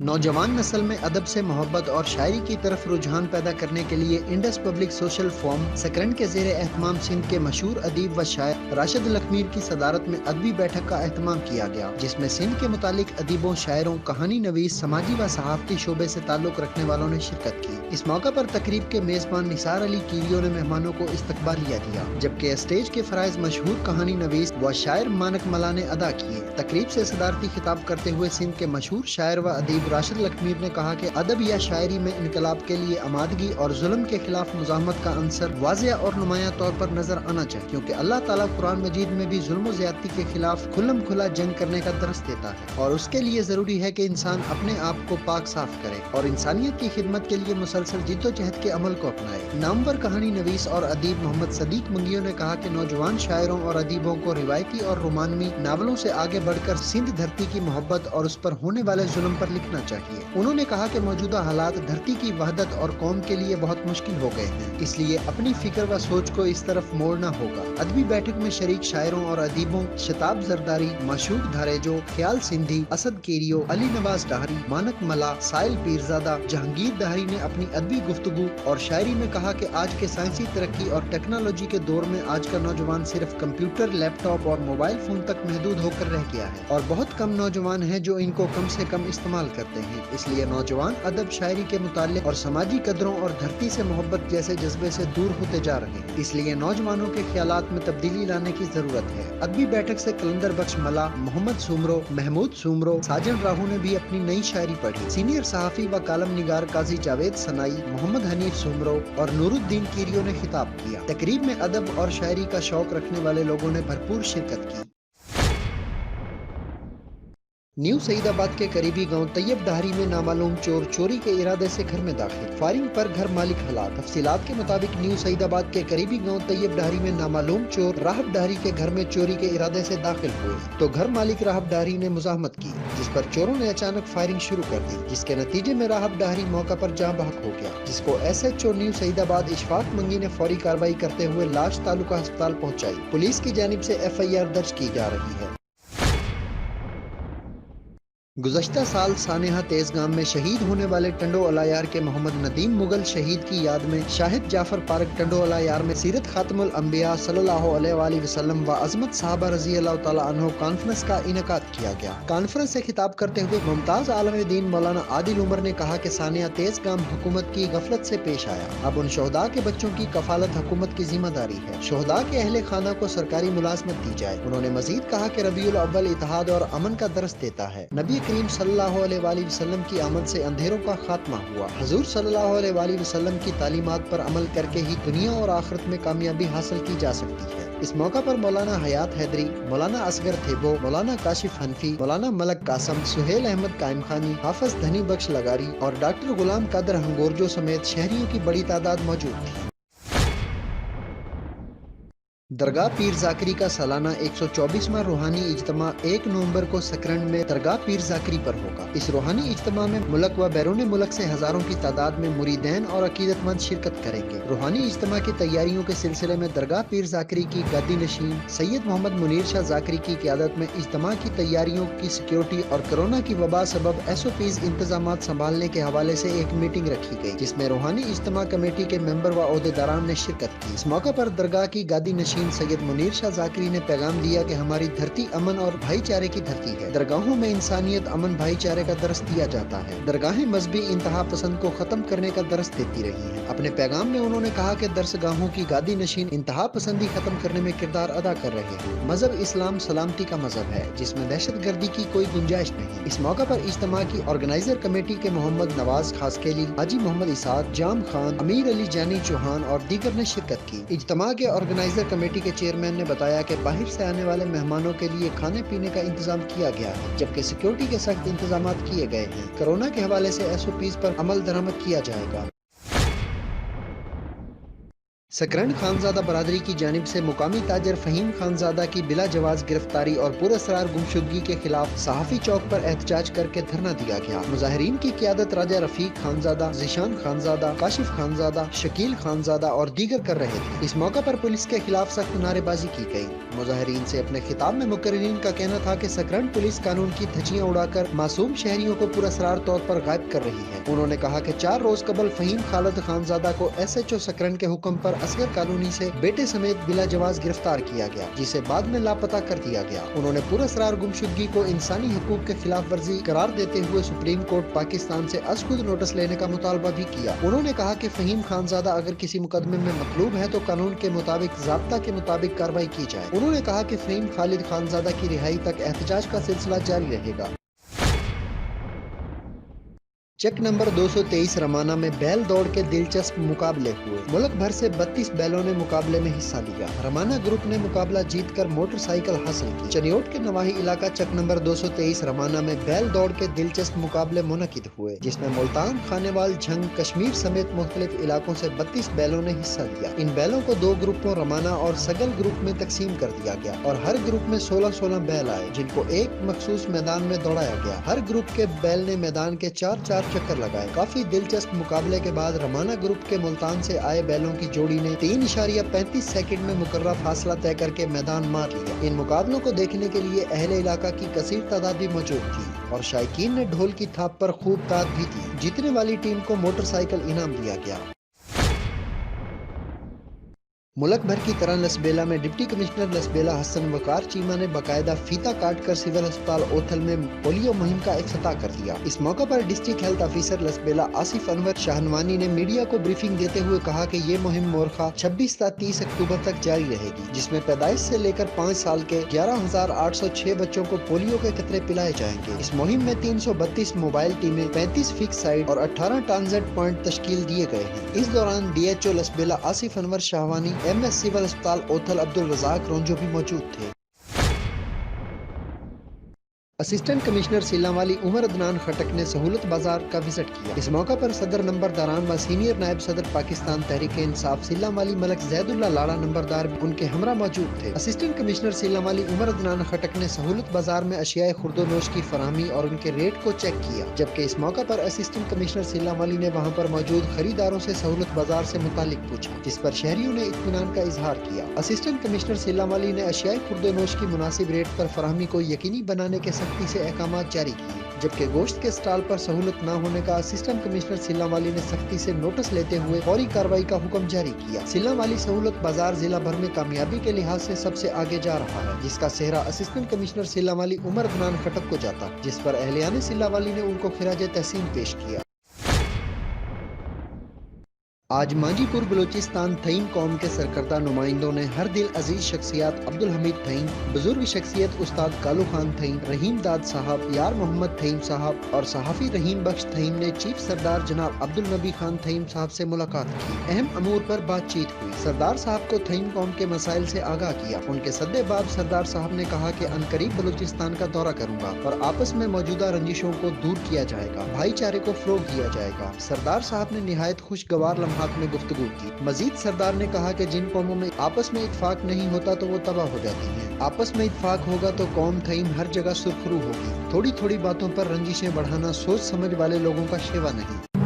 नौजवान नस्ल में अदब से मोहब्बत और शायरी की तरफ रुझान पैदा करने के लिए इंडस पब्लिक सोशल फोरम सकरन के ज़ेरे एहतमाम सिंध के मशहूर अदीब व शायर राशिद लखमीर की सदारत में अदबी बैठक का एहतमाम किया गया, जिसमें सिंध के मुतालिक अदीबों, शायरों, कहानी नवीस, समाजी व सहाफ़ती शोबे से ताल्लुक़ रखने वालों ने शिरकत की। इस मौका पर तकरीब के मेज़बान निसार अली कीरियो ने मेहमानों को इस्तकबालिया दिया, जबकि स्टेज के फ़राइज़ मशहूर कहानी नवीस व शायर मानक मला ने अदा किए। तकरीब से सदारती खिताब करते हुए सिंध के मशहूर शायर व अदीब राशिद लखमीर ने कहा कि अदब या शायरी में इनकलाब के लिए आमादगी और जुल्म के खिलाफ मुज़ाहमत का अंसर वाज़िया और नुमायां तौर पर नजर आना चाहिए, क्योंकि अल्लाह ताला कुरान मजीद में भी जुल्म ज़्यादती के खिलाफ खुल्लम खुला जंग करने का दरस देता है और उसके लिए जरूरी है कि इंसान अपने आप को पाक साफ करे और इंसानियत की खिदमत के लिए मुसलसल जिद्दोजहद के अमल को अपनाए। नामवर कहानी नवीस और अदीब मोहम्मद सदीक मंगियों ने कहा कि नौजवान शायरों और अदीबों को रिवायती और रोमानवी नावलों से आगे बढ़कर सिंध धरती की मोहब्बत और उस पर होने वाले जुल्म पर लिखना चाहिए। उन्होंने कहा कि मौजूदा हालात धरती की वहदत और कौम के लिए बहुत मुश्किल हो गए हैं, इसलिए अपनी फिक्र व सोच को इस तरफ मोड़ना होगा। अदबी बैठक में शरीक शायरों और अदीबों शताब जरदारी, माशूक धारेजो, ख्याल सिंधी, असद कीरियो, अली नवाज डाहरी, मानक मला, साइल पीरजादा, जहांगीर दाहरी ने अपनी अदबी गुफ्तगू और शायरी में कहा कि आज के साइंसी तरक्की और टेक्नोलॉजी के दौर में आज का नौजवान सिर्फ कंप्यूटर, लैपटॉप और मोबाइल फोन तक महदूद होकर रह गया है और बहुत कम नौजवान हैं जो इनको कम से कम इस्तेमाल करते हैं। इसलिए नौजवान अदब, शायरी के मुताल्लिक और समाजी कदरों और धरती से मोहब्बत जैसे जज्बे से दूर होते जा रहे हैं, इसलिए नौजवानों के ख्यालात में तब्दीली लाने की जरूरत है। अदबी बैठक से कलंदर बख्श मला, मोहम्मद सुमरो, महमूद सुमरो, साजन राहू ने भी अपनी नई शायरी पढ़ी। सीनियर सहाफी व कालम निगार काजी जावेद सनाई, मोहम्मद हनीफ सुमरो और नूरुद्दीन कीरियो ने खिताब किया। तकरीब में अदब और शायरी का शौक रखने वाले लोगों ने भरपूर शिरकत की। न्यू सईदाबाद के करीबी गांव तैयब डाहरी में नामालूम चोर चोरी के इरादे से घर में दाखिल, फायरिंग पर घर मालिक हलाक। तफसीलात के मुताबिक न्यू सईदाबाद के करीबी गांव तैयब डाहरी में नामालूम चोर राहब डाहरी के घर में चोरी के इरादे से दाखिल हुए तो घर मालिक राहब डाहरी ने मुजाहमत की, जिस पर चोरों ने अचानक फायरिंग शुरू कर दी, जिसके नतीजे में राहब डाहरी मौका पर जाँ बहक हो गया, जिसको SHO न्यू सईदाबाद इशफाक मंगी ने फौरी कार्रवाई करते हुए लाश तालुका अस्पताल पहुँचाई। पुलिस की जानिब से FIR दर्ज की जा रही है। गुज़श्ता साल सानेहा तेजगाम में शहीद होने वाले टंडो अलायार के मोहम्मद नदीम मुगल शहीद की याद में शाहिद जाफर पार्क टंडो अलायार में सीरत खातमुल अंबिया सल्लल्लाहु अलैहि वसल्लम व अज़मत साहबा रज़ी अल्लाह तआला अन्हु कॉन्फ्रेंस का इनेकाद किया गया। कॉन्फ्रेंस से खिताब करते हुए मुमताज आलम दीन मौलाना आदिल उमर ने कहा कि सानेहा तेजगाम हुकूमत की गफलत से पेश आया, अब उन शोहदा के बच्चों की कफालत हुकूमत की जिम्मेदारी है, शोहदा के अहले खाना को सरकारी मुलाजमत दी जाए। उन्होंने मजीद कहा कि रबीउल अव्वल इत्तेहाद और अमन का दरस देता है। नबी करीम सल्लल्लाहु अलैहि वसल्लम की आमद से अंधेरों का खात्मा हुआ। हुजूर सल्लल्लाहु अलैहि वसल्लम की तालीमात पर अमल करके ही दुनिया और आखिरत में कामयाबी हासिल की जा सकती है। इस मौका पर मौलाना हयात हैदरी, मौलाना असगर थेबो, मौलाना काशिफ हनफी, मौलाना मलक कासम, सुहेल अहमद कायम खानी, हाफिज धनी बख्श लगारी और डॉक्टर गुलाम कादर हंगोरजो समेत शहरियों की बड़ी तादाद मौजूद थी। दरगाह पीर जाकरी का सालाना 124वां रूहानी इज्तिमा 1 नवंबर को सकरन में दरगाह पीर जाकरी पर होगा। इस रूहानी इज्तिमा में मुल्क व बैरून मुल्क से हजारों की तादाद में मुरीदैन और अकीदतमंद शिरकत करेंगे। रूहानी इज्तिमा की तैयारियों के सिलसिले में दरगाह पीर जाकरी की गादी नशीन सैयद मोहम्मद मुनीर शाह जाकरी की क़यादत में इज्तिमा की तैयारियों की सिक्योरिटी और कोरोना की वबा सबब SOPs इंतजामात संभालने के हवाले से एक मीटिंग रखी गई, जिसमें रूहानी इज्तिमा कमेटी के मेंबर व ओहदेदारान ने शिरकत की। इस मौका पर दरगाह की गादी नशीन सैयद मुनीर शाह जाकरी ने पैगाम दिया कि हमारी धरती अमन और भाईचारे की धरती है। दरगाहों में इंसानियत, अमन, भाईचारे का दरस दिया जाता है। दरगाहें मजहबी इंतहा पसंद को खत्म करने का दरस देती रही हैं। अपने पैगाम में उन्होंने कहा कि दरसगाहों की गादी नशीन इंतहा पसंदी खत्म करने में किरदार अदा कर रहे हैं। मजहब इस्लाम सलामती का मजहब है, जिसमें दहशत गर्दी की कोई गुंजाइश नहीं। इस मौका पर इज्तिमा की ऑर्गेनाइजर कमेटी के मोहम्मद नवाज खासकेली, हाजी मोहम्मद इसाक, जाम खान, अमीर अली जानी चौहान और दीगर ने शिरकत की। इज्तिमा के ऑर्गेनाइजर कमेटी के चेयरमैन ने बताया कि बाहर से आने वाले मेहमानों के लिए खाने पीने का इंतजाम किया गया है, जबकि सिक्योरिटी के सख्त इंतजाम किए गए हैं। कोरोना के हवाले से SOPs पर अमल दरामद किया जाएगा। सकरन खानजादा बरादरी की जानिब से मुकामी ताजर फहीम खानजादा की बिला जवाज गिरफ्तारी और पुरअसरार गुमशुदगी के खिलाफ सहाफी चौक पर एहतजाज करके धरना दिया गया। मुजाहिरीन की क़ियादत राजा रफीक खानजादा, ज़ीशान खानजादा, काशिफ खानजादा, शकील खानजादा और दीगर कर रहे थे। इस मौका पर पुलिस के खिलाफ सख्त नारेबाजी की गई। मुजाहिरीन से अपने खिताब में मुकर्रिरीन का कहना था कि सकरन पुलिस कानून की धज्जियां उड़ाकर मासूम शहरियों को पुरअसरार तौर पर गायब कर रही है। उन्होंने कहा कि 4 रोज कबल फहीम खालिद खानजादा को SHO सकरन के हुक्म पर असगर कॉलोनी से बेटे समेत बिला जवाज गिरफ्तार किया गया, जिसे बाद में लापता कर दिया गया। उन्होंने पुरअसरार गुमशुदगी को इंसानी हकूक के खिलाफ वर्जी करार देते हुए सुप्रीम कोर्ट पाकिस्तान से अज खुद नोटिस लेने का मुतालबा भी किया। उन्होंने कहा कि फहीम खानजादा अगर किसी मुकदमे में मतलूब है तो कानून के मुताबिक ज़ाब्ता के मुताबिक कार्रवाई की जाए। उन्होंने कहा कि फहीम खालिद खानजादा की रिहाई तक एहतजाज का सिलसिला जारी रहेगा। चेक नंबर 223 रमाना में बैल दौड़ के दिलचस्प मुकाबले हुए। मुल्क भर से 32 बैलों ने मुकाबले में हिस्सा लिया। रमाना ग्रुप ने मुकाबला जीतकर मोटरसाइकिल हासिल की। चनियोट के नवाही इलाका चेक नंबर 223 रमाना में बैल दौड़ के दिलचस्प मुकाबले मुनकिद हुए, जिसमें मुल्तान, खानेवाल, झंग, कश्मीर समेत मुख्तलिफ इलाकों से 32 बैलों ने हिस्सा लिया। इन बैलों को 2 ग्रुपों रमाना और सगल ग्रुप में तकसीम कर दिया गया और हर ग्रुप में 16-16 बैल आए, जिनको एक मखसूस मैदान में दौड़ाया गया। हर ग्रुप के बैल ने मैदान के 4-4 चक्कर लगाए। काफी दिलचस्प मुकाबले के बाद रमाना ग्रुप के मुल्तान से आए बैलों की जोड़ी ने 3.35 सेकंड में मुकर्रर फासला तय करके मैदान मार लिया। इन मुकाबलों को देखने के लिए अहले इलाका की कसीर तादाद भी मौजूद थी और शायकीन ने ढोल की थाप पर खूब ताद भी दी। जीतने वाली टीम को मोटरसाइकिल इनाम दिया गया। मुल्क भर की तरह लसबेला में डिप्टी कमिश्नर लसबेला हसन वकार चीमा ने बाकायदा फीता काट कर सिविल अस्पताल ओथल में पोलियो मुहिम का इफ्तिताह कर दिया। इस मौका पर district health officer Lasbela Asif Anwar Shahwani ने मीडिया को ब्रीफिंग देते हुए कहा कि ये मुहिम मोरखा 26 से 30 अक्टूबर तक जारी रहेगी, जिसमें पैदाइश से लेकर 5 साल के 11,806 बच्चों को पोलियो के कतरे पिलाए जाएंगे। इस मुहिम में 332 मोबाइल टीमें, 35 फिक्स साइट और 18 ट्रांजिट पॉइंट तश्कील दिए गए हैं। इस दौरान DHO Lasbela Asif Anwar Shahwani, MS civil अस्पताल ओथल अब्दुल रज़ाक रोंजो भी मौजूद थे। असिस्टेंट कमिश्नर सिल्लावाली उमर अदनान खटक ने सहूलत बाजार का विजिट किया। इस मौका पर सदर नंबरदारान व सीनियर नायब सदर पाकिस्तान तहरीक इंसाफ सिल्लावाली मलक जैदुल्ला लाड़ा नंबरदार उनके हमरा मौजूद थे। असिस्टेंट कमिश्नर सिल्लावाली उमर अदनान खटक ने सहूलत बाजार में अशियाए खुर्दोनोश की फराहमी और उनके रेट को चेक किया, जबकि इस मौका पर असिस्टेंट कमिश्नर सिल्लावाली ने वहाँ पर मौजूद खरीदारों से सहूलत बाजार से मुतालिक पूछा, जिस पर शहरियों ने इत्मीनान का इजहार किया। असिस्टेंट कमिश्नर सिल्लावाली ने अशियाए खुर्दोनोश की मुनासिब रेट पर फराहमी को यकीनी बनाने के सख्ती से अहकामात जारी किए, जबकि गोश्त के स्टॉल पर सहूलत न होने का असिस्टेंट कमिश्नर सिल्लावाली ने सख्ती से नोटिस लेते हुए फौरी कार्रवाई का हुक्म जारी किया। सिल्लावाली सहूलत बाजार जिला भर में कामयाबी के लिहाज से सबसे आगे जा रहा है, जिसका सेहरा असिस्टेंट कमिश्नर सिल्लावाली उमर अदनान खटक को जाता, जिस पर अहलियाने सिल्लावाली ने उनको खिराज तहसीन पेश किया। आज मांजीपुर बलूचिस्तान थईम कौम के सरकर्दा नुमाइंदों ने हर दिल अजीज शख्सियत अब्दुल हमीद थईम, बुजुर्ग शख्सियत उस्ताद कालू खान थईम, रहीम दाद साहब, यार मोहम्मद थईम साहब और सहाफ़ी रहीम बख्श थईम ने चीफ सरदार जनाब अब्दुल नबी खान थईम साहब से मुलाकात की। अहम अमूर पर बातचीत हुई। सरदार साहब को थईम कौम के मसाइल से आगाह किया। उनके सद्दे बाब सरदार साहब ने कहा कि अनकरीब बलूचिस्तान का दौरा करूंगा और आपस में मौजूदा रंजिशों को दूर किया जाएगा, भाईचारे को फरोग दिया जाएगा। सरदार साहब ने निहायत खुशगवार लम्हात में गुफ्तगू की। मजीद सरदार ने कहा कि जिन कौमों में आपस में इत्तेफाक नहीं होता तो वो तबाह हो जाती हैं। आपस में इत्तेफाक होगा तो कौम थईम हर जगह सुरखरू होगी। थोड़ी थोड़ी बातों पर रंजिशें बढ़ाना सोच समझ वाले लोगों का शेवा नहीं।